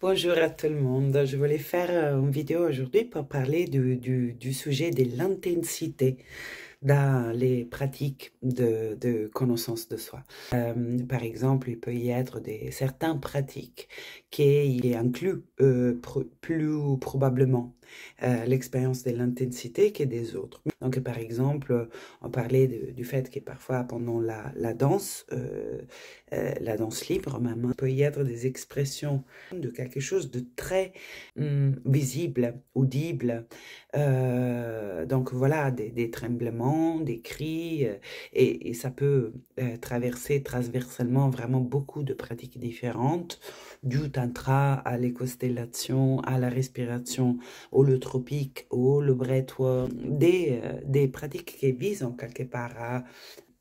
Bonjour à tout le monde. Je voulais faire une vidéo aujourd'hui pour parler du sujet de l'intensité dans les pratiques de connaissance de soi. Par exemple, il peut y être certaines pratiques qui incluent plus probablement l'expérience de l'intensité que des autres. Donc, par exemple, on parlait du fait que parfois pendant la danse libre même, il peut y être des expressions de quelque chose de très visible, audible. Donc voilà, des tremblements, des cris, et ça peut traverser transversalement vraiment beaucoup de pratiques différentes, du tantra à l'éco-constellation, à la respiration, au holotropique, au le breathwork, des pratiques qui visent en quelque part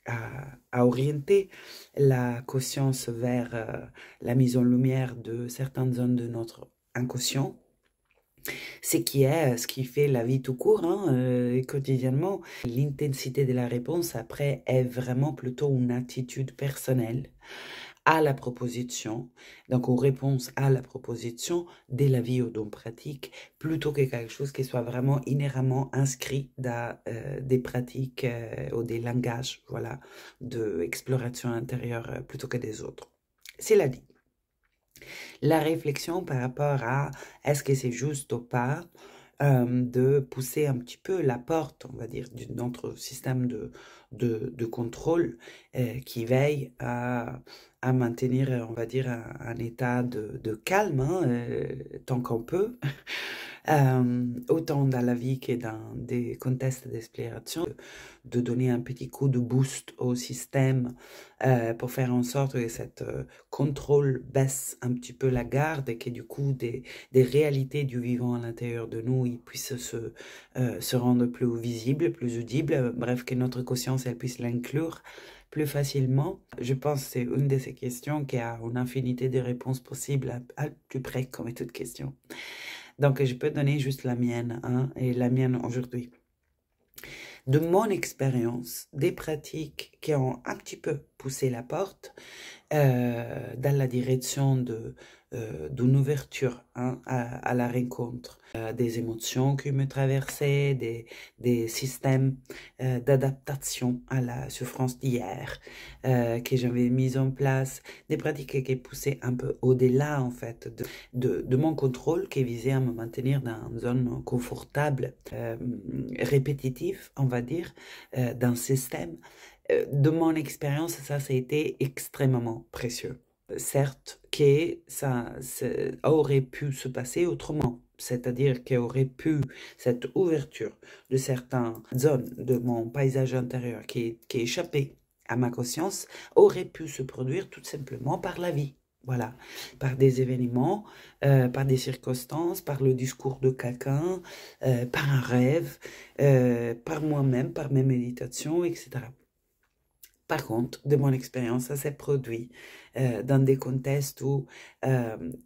à orienter la conscience vers la mise en lumière de certaines zones de notre inconscient, ce qui fait la vie tout court, hein, quotidiennement. L'intensité de la réponse, après, est vraiment plutôt une attitude personnelle à la proposition, donc aux réponses à la proposition de la vie au don pratique, plutôt que quelque chose qui soit vraiment inhéremment inscrit dans des pratiques ou des langages, voilà, d'exploration intérieure plutôt que des autres. Cela dit, la réflexion par rapport à est-ce que c'est juste ou pas de pousser un petit peu la porte, on va dire, notre système de contrôle qui veille à maintenir, on va dire, un état de calme, hein, tant qu'on peut, autant dans la vie que dans des contextes d'exploration, de donner un petit coup de boost au système pour faire en sorte que cette contrôle baisse un petit peu la garde et que du coup des réalités du vivant à l'intérieur de nous ils puissent se rendre plus visibles, plus audibles, bref, que notre conscience elle puisse l'inclure plus facilement. Je pense que c'est une de ces questions qui a une infinité de réponses possibles à plus près comme toute question. Donc, je peux donner juste la mienne, hein, et la mienne aujourd'hui. De mon expérience, des pratiques qui ont un petit peu poussé la porte dans la direction d'une ouverture, hein, à la rencontre, des émotions qui me traversaient, des systèmes d'adaptation à la souffrance d'hier que j'avais mis en place, des pratiques qui poussaient un peu au-delà en fait de mon contrôle, qui visait à me maintenir dans une zone confortable, répétitive, on va dire, d'un système. De mon expérience, ça a été extrêmement précieux. Certes que ça aurait pu se passer autrement, c'est-à-dire qu'il aurait pu, cette ouverture de certaines zones de mon paysage intérieur qui échappait à ma conscience, aurait pu se produire tout simplement par la vie. Voilà, par des événements, par des circonstances, par le discours de quelqu'un, par un rêve, par moi-même, par mes méditations, etc. Par contre, de mon expérience, ça s'est produit dans des contextes où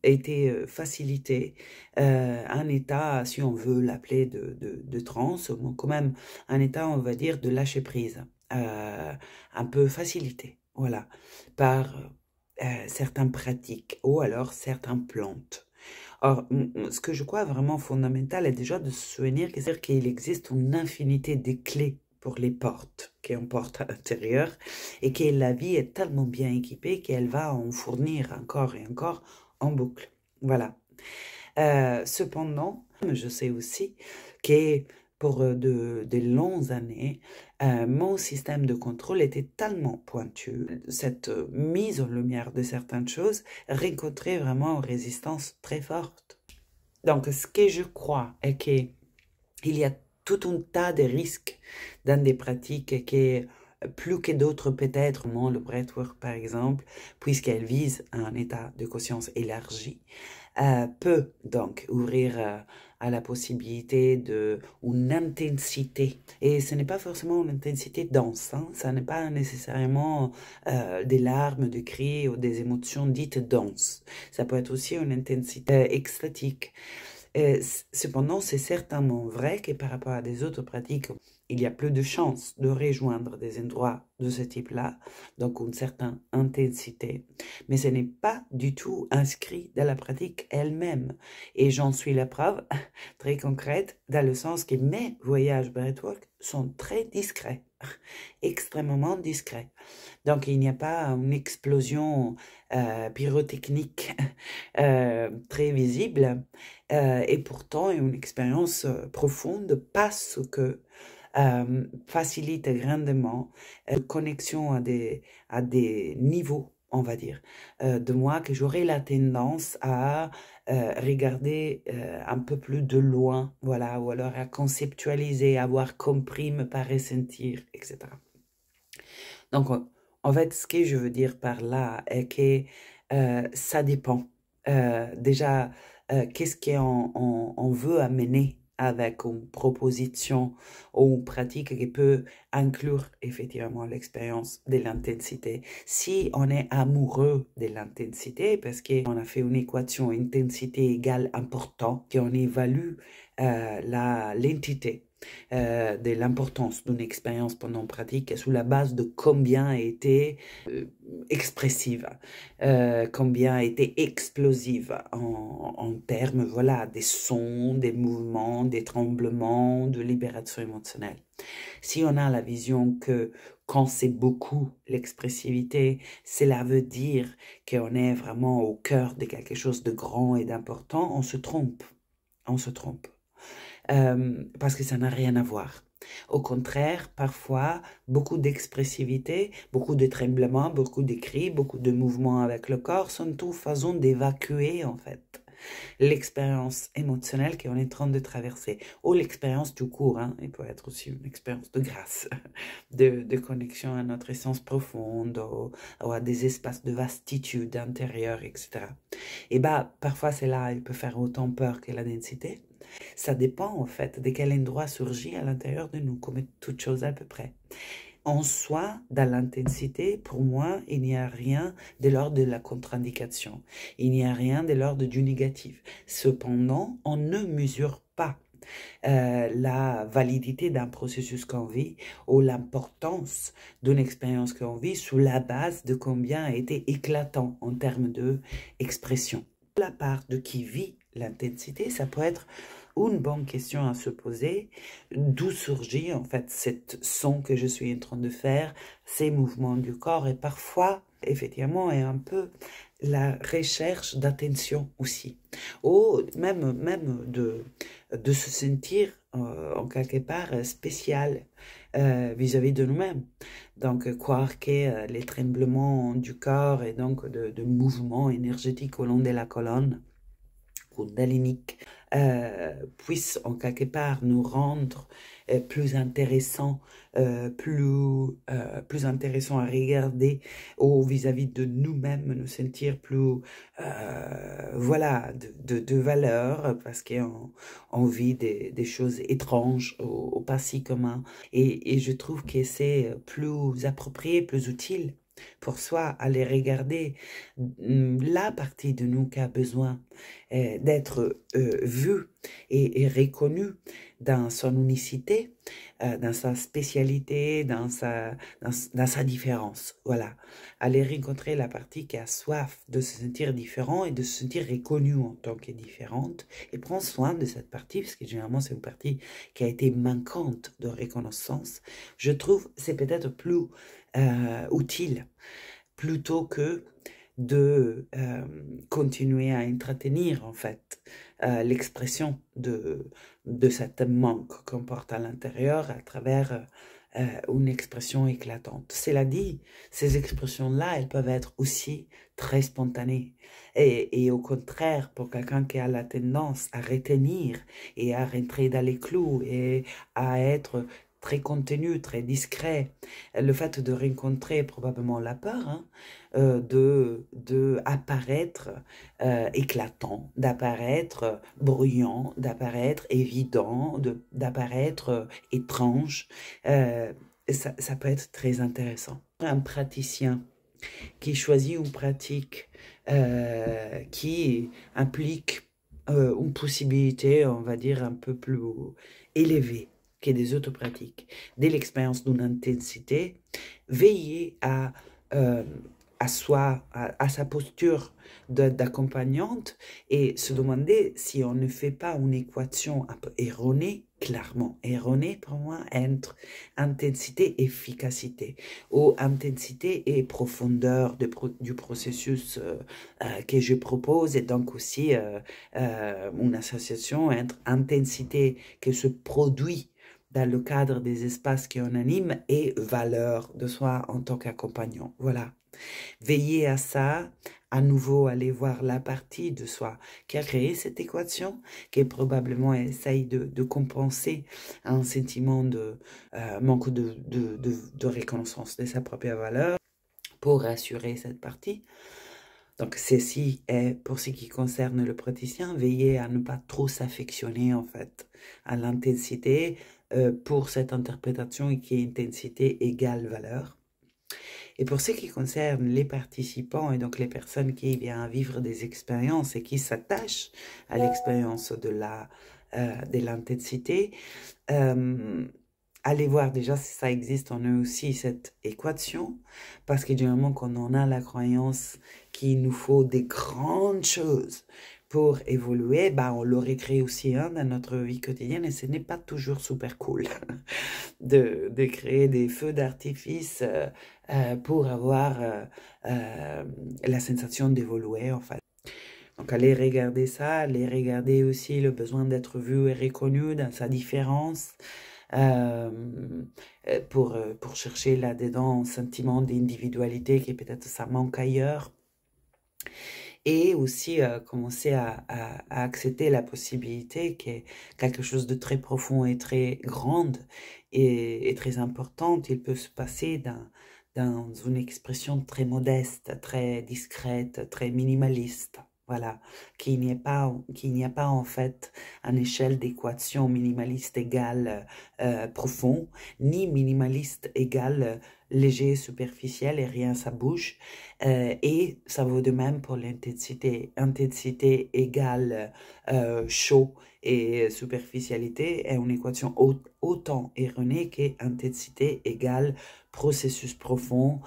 était facilité un état, si on veut l'appeler de transe, quand même un état, on va dire, de lâcher prise, un peu facilité, voilà, par certaines pratiques ou alors certaines plantes. Or, ce que je crois vraiment fondamental est déjà de se souvenir qu'il existe une infinité de clés pour les portes qu'on porte à l'intérieur et que la vie est tellement bien équipée qu'elle va en fournir encore et encore en boucle. Voilà. Cependant, je sais aussi que pour de longues années, mon système de contrôle était tellement pointu. Cette mise en lumière de certaines choses rencontrait vraiment une résistance très forte. Donc, ce que je crois est qu'il y a tout un tas de risques dans des pratiques qui, plus que d'autres peut-être, le breathwork par exemple, puisqu'elle vise un état de conscience élargi, peut donc ouvrir à la possibilité d'une intensité. Et ce n'est pas forcément une intensité dense, hein, ça n'est pas nécessairement des larmes, des cris ou des émotions dites denses. Ça peut être aussi une intensité extatique. Cependant, c'est certainement vrai que par rapport à des autres pratiques, il y a plus de chances de rejoindre des endroits de ce type-là, donc une certaine intensité. Mais ce n'est pas du tout inscrit dans la pratique elle-même. Et j'en suis la preuve très concrète, dans le sens que mes voyages breathwork sont très discrets, extrêmement discrets. Donc, il n'y a pas une explosion pyrotechnique très visible, et pourtant une expérience profonde parce que facilite grandement la connexion à des niveaux, on va dire, de moi que j'aurais la tendance à regarder un peu plus de loin, voilà, ou alors à conceptualiser, avoir compris, me pas ressentir, etc. Donc, en fait, ce que je veux dire par là est que ça dépend. Déjà, qu'est-ce qu'on veut amener avec une proposition ou une pratique qui peut inclure effectivement l'expérience de l'intensité. Si on est amoureux de l'intensité, parce qu'on a fait une équation intensité égale important, qu'on évalue l'entité de l'importance d'une expérience pendant pratique sous la base de combien a été expressive, combien a été explosive en termes, voilà, des sons, des mouvements, des tremblements, de libération émotionnelle. Si on a la vision que quand c'est beaucoup l'expressivité, cela veut dire qu'on est vraiment au cœur de quelque chose de grand et d'important, on se trompe. On se trompe. Parce que ça n'a rien à voir. Au contraire, parfois, beaucoup d'expressivité, beaucoup de tremblements, beaucoup de cris, beaucoup de mouvements avec le corps sont toutes façons d'évacuer, en fait, l'expérience émotionnelle qu'on est en train de traverser, ou l'expérience tout court, hein. Il peut être aussi une expérience de grâce, de connexion à notre essence profonde, ou à des espaces de vastitude intérieure, etc. Et bah, parfois, cela, il peut faire autant peur que la densité. Ça dépend, en fait, de quel endroit surgit à l'intérieur de nous, comme toute chose à peu près. En soi, dans l'intensité, pour moi, il n'y a rien de l'ordre de la contre-indication. Il n'y a rien de l'ordre du négatif. Cependant, on ne mesure pas la validité d'un processus qu'on vit ou l'importance d'une expérience qu'on vit sous la base de combien a été éclatant en termes d'expression. La part de qui vit l'intensité, ça peut être une bonne question à se poser. D'où surgit en fait cette son que je suis en train de faire, ces mouvements du corps, et parfois, effectivement, est un peu la recherche d'attention aussi, ou même de se sentir en quelque part spécial vis-à-vis de nous-mêmes. Donc, croire que les tremblements du corps et donc de mouvements énergétiques au long de la colonne kundalinique puissent en quelque part nous rendre plus intéressants, plus intéressants à regarder, ou vis-à-vis de nous-mêmes, nous sentir plus, voilà, de valeur, parce qu'on vit des choses étranges ou pas si communs. Et je trouve que c'est plus approprié, plus utile pour soi, aller regarder la partie de nous qui a besoin d'être vue et reconnue dans son unicité, dans sa spécialité, dans sa différence. Voilà. Aller rencontrer la partie qui a soif de se sentir différent et de se sentir reconnue en tant que différente, et prendre soin de cette partie, parce que généralement c'est une partie qui a été manquante de reconnaissance. Je trouve c'est peut-être plus utile plutôt que de continuer à entretenir en fait l'expression de cette manque qu'on porte à l'intérieur à travers une expression éclatante. Cela dit, ces expressions-là, elles peuvent être aussi très spontanées. Et au contraire, pour quelqu'un qui a la tendance à retenir et à rentrer dans les clous et à être très contenu, très discret, le fait de rencontrer probablement la peur, hein, de apparaître éclatant, d'apparaître bruyant, d'apparaître évident, d'apparaître étrange, ça peut être très intéressant. Un praticien qui choisit une pratique qui implique une possibilité, on va dire, un peu plus élevée que des autres pratiques, de l'expérience d'une intensité, veiller à soi, à sa posture d'accompagnante et se demander si on ne fait pas une équation un peu erronée, clairement erronée pour moi, entre intensité et efficacité, ou intensité et profondeur du processus que je propose, et donc aussi une association entre intensité que se produit dans le cadre des espaces qu'on anime et valeur de soi en tant qu'accompagnant. Voilà. Veillez à ça, à nouveau aller voir la partie de soi qui a créé cette équation, qui probablement essaye de compenser un sentiment de manque de reconnaissance de sa propre valeur pour rassurer cette partie. Donc, ceci est, pour ce qui concerne le praticien, veillez à ne pas trop s'affectionner, en fait, à l'intensité pour cette interprétation qui est intensité égale valeur. Et pour ce qui concerne les participants et donc les personnes qui viennent vivre des expériences et qui s'attachent à l'expérience de l'intensité, allez voir déjà si ça existe en eux aussi cette équation, parce que généralement quand on a la croyance qu'il nous faut des grandes choses pour évoluer, bah on l'aurait créé aussi dans notre vie quotidienne et ce n'est pas toujours super cool de créer des feux d'artifice pour avoir la sensation d'évoluer en fait. Donc allez regarder ça, allez regarder aussi le besoin d'être vu et reconnu dans sa différence, pour chercher là-dedans un sentiment d'individualité qui peut-être ça manque ailleurs. Et aussi commencer à accepter la possibilité que quelque chose de très profond et très grande et très importante, il peut se passer dans une expression très modeste, très discrète, très minimaliste. Voilà, qu'il n'y a pas en fait une échelle d'équation minimaliste égale profond, ni minimaliste égale léger, superficiel et rien ça bouge. Et ça vaut de même pour l'intensité. Intensité égale chaud et superficialité est une équation autant erronée qu'intensité égale processus profond,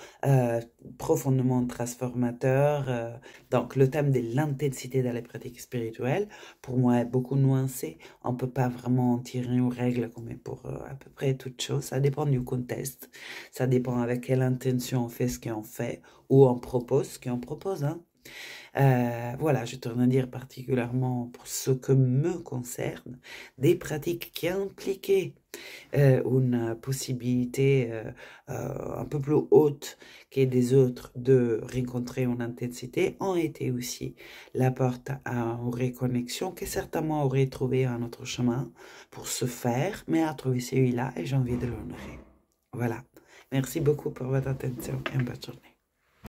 profondément transformateur. Donc le thème de l'intensité dans les pratiques spirituelles, pour moi, est beaucoup nuancé. On ne peut pas vraiment en tirer une règle comme pour à peu près toute chose. Ça dépend du contexte. Ça dépend avec quelle intention on fait ce qu'on fait ou on propose ce qu'on propose. Hein. Voilà, je te à dire particulièrement pour ce que me concerne, des pratiques qui impliquaient une possibilité un peu plus haute que des autres de rencontrer une intensité ont été aussi la porte à une reconnexion que certainement aurait trouvé un autre chemin pour se faire, mais a trouvé celui-là et j'ai envie de l'honorer. Voilà. Merci beaucoup pour votre attention et une bonne journée.